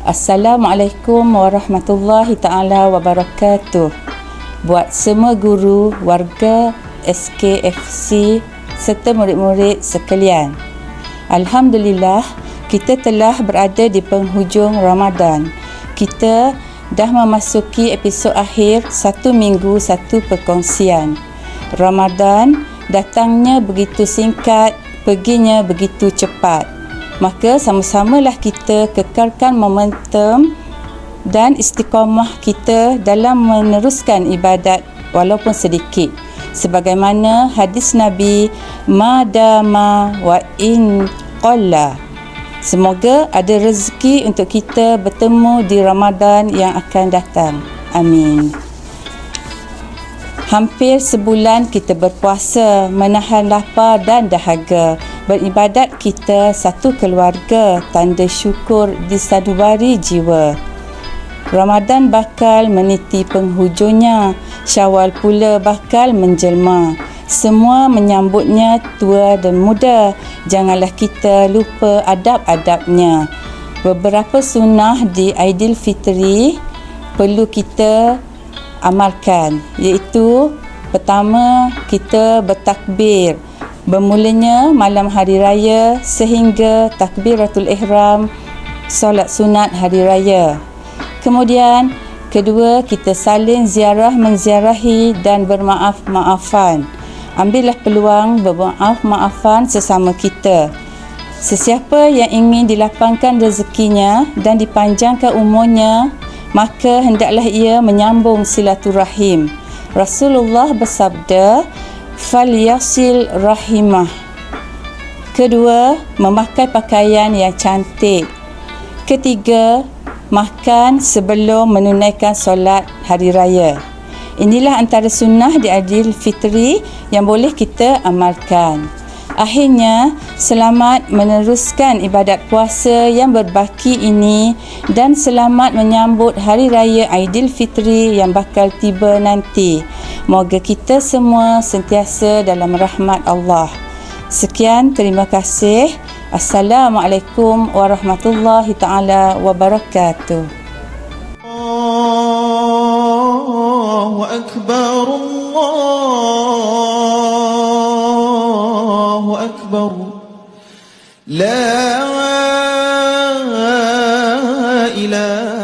Assalamualaikum warahmatullahi ta'ala wabarakatuh. Buat semua guru, warga SKFC serta murid-murid sekalian. Alhamdulillah, kita telah berada di penghujung Ramadan. Kita dah memasuki episod akhir 1 minggu 1 perkongsian. Ramadan datangnya begitu singkat, perginya begitu cepat. Maka sama-samalah kita kekalkan momentum dan istiqamah kita dalam meneruskan ibadat walaupun sedikit. Sebagaimana hadis Nabi, madama wa in qalla. Semoga ada rezeki untuk kita bertemu di Ramadan yang akan datang. Amin. Hampir sebulan kita berpuasa, menahan lapar dan dahaga. Beribadat kita satu keluarga, tanda syukur disadubari jiwa. Ramadan bakal meniti penghujungnya, Syawal pula bakal menjelma. Semua menyambutnya tua dan muda, janganlah kita lupa adab-adabnya. Beberapa sunnah di Aidilfitri perlu kita amalkan, iaitu pertama, kita bertakbir bermulanya malam hari raya sehingga takbiratul ihram solat sunat hari raya. Kemudian kedua, kita saling ziarah menziarahi dan bermaaf-maafan. Ambillah peluang bermaaf-maafan sesama kita. Sesiapa yang ingin dilapangkan rezekinya dan dipanjangkan umurnya, maka hendaklah ia menyambung silaturahim. Rasulullah bersabda, falyasil rahimah. Kedua, memakai pakaian yang cantik. Ketiga, makan sebelum menunaikan solat hari raya. Inilah antara sunnah di Aidilfitri yang boleh kita amalkan. Akhirnya, selamat meneruskan ibadat puasa yang berbaki ini dan selamat menyambut Hari Raya Aidilfitri yang bakal tiba nanti. Moga kita semua sentiasa dalam rahmat Allah. Sekian, terima kasih. Assalamualaikum warahmatullahi ta'ala wabarakatuh. Allahu Akbar, Allahu Akbar. La ilaha